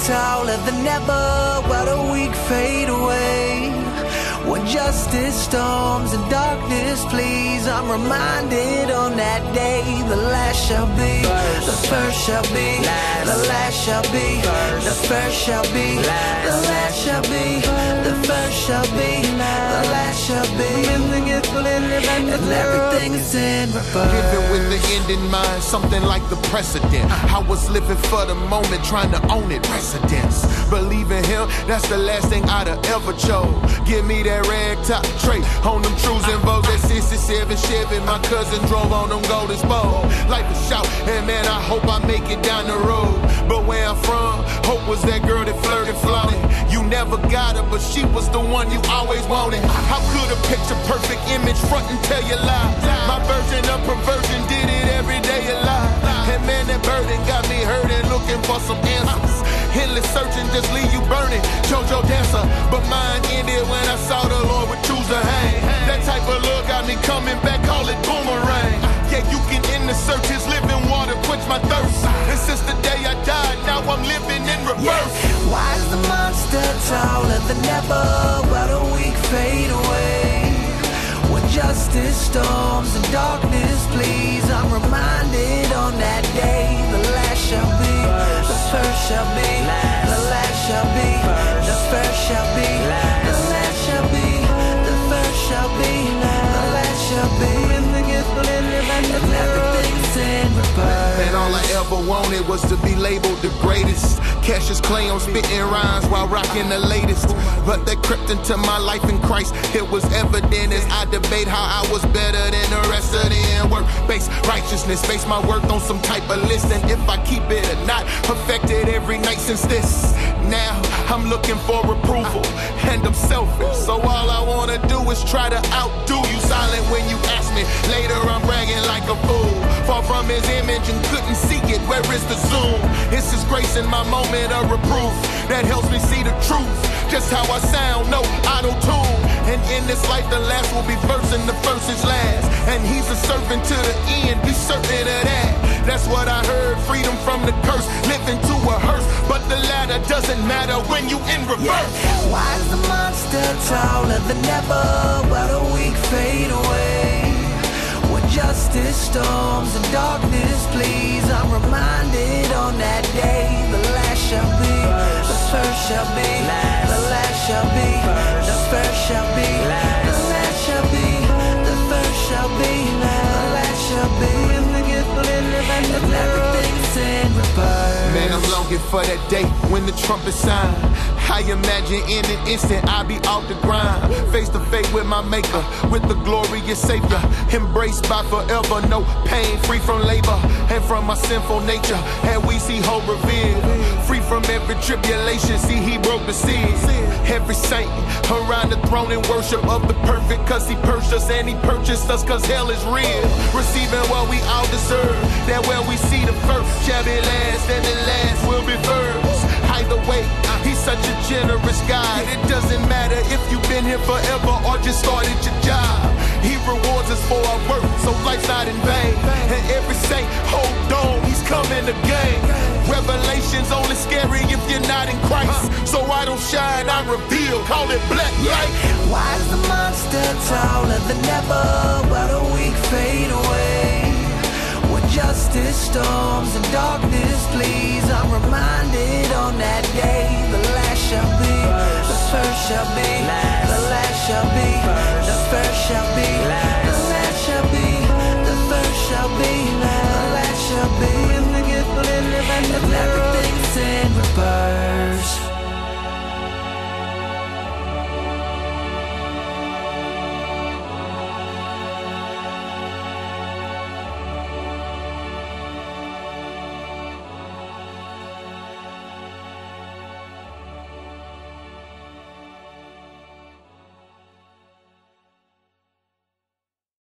taller than ever, while the weak fade away. When justice storms and darkness please, I'm reminded on that day, the last shall be first. The first shall be last. The last shall be first. The first shall be last. The last shall be first. The first shall be last. The last shall be. And everything is in reverse. Living with the end in mind, something like the precedent. I was living for the moment, trying to own it. Residence, believe in him, that's the last thing I'd have ever chose. Give me that rag top tray on them trues and Vogue. That 67 Chevy, my cousin drove on them golden spokes. Life is short, and man, I hope I make it down the road. But where I'm from, hope was that girl that flirted, flaunted. You never got her, but she was the one you always wanted. How could a picture perfect image front and tell you lie? My version of perversion did it every day a lie. And man, that burden got me hurting, looking for some answers. Endless searching just leave you burning. JoJo dancer, but mine ended when I saw the Lord would choose to hang. That type of love got me coming back, call it boomerang. Yeah, you can end the search, his living water quench my thirst. And since the day I died, now I'm living in reverse. Yeah. Why is the monster taller than ever, while the weak fade away? When justice storms and darkness please, I'm reminded on that day, the last shall be first. The first shall be last. The last shall be first. The first shall be last. The last shall be. The first shall be last. The last shall be. And everything's in reverse. And all I ever wanted was to be labeled the greatest. Cassius Clay on spitting rhymes while rocking the latest. But that crept into my life in Christ. It was evident as I debate how I was better than the rest of them. Work-based righteousness, base my work on some type of list. And if I keep it or not, perfected every night since this. Now I'm looking for approval, and I'm selfish. So all I wanna do is try to outdo you. Silent when you ask me, later I'm bragging like a fool. Far from his image and couldn't see it, where is the zoom? It's his grace in my moment of reproof that helps me see the truth. Just how I sound, no auto-tune. And in this life the last will be first and the first is last. And he's a servant to the end, be certain of that. That's what I heard, freedom from the curse, living to a hearse. But the latter doesn't matter when you in reverse. Yeah. Why is the monster taller than ever, while the weak fade away? When justice storms and darkness please, I'm reminded on that day, the last shall be first. The first shall be last. The last shall be first. The first shall be last. The last shall be. The first shall be last. The last shall be. And everything's in reverse. Man, I'm longing for that day when the trumpet sound. I imagine in an instant I'll be off the grind, face to face with my maker, with the glorious savior, embraced by forever, no pain, free from labor and from my sinful nature. And we see hope revealed, free from every tribulation. See, he broke the seal. Every saint around the throne in worship of the perfect, cause he purged us and he purchased us, cause hell is real. Receiving what we all deserve, that where we see the first shall be last and the last will be first. Either way, he's such a generous God. It doesn't matter if you've been here forever or just started your job. He rewards us for our work, so life's not in vain. And every saint, hold on, he's coming again. Revelation's only scary if you're not in Christ. So I don't shine, I reveal, call it Blacklight. Why is the monster taller than ever, while the weak fade away? When justice storms and darkness please, I'm reminded on that day, the last shall be first. The first shall be last. The last shall be first. The first shall be last.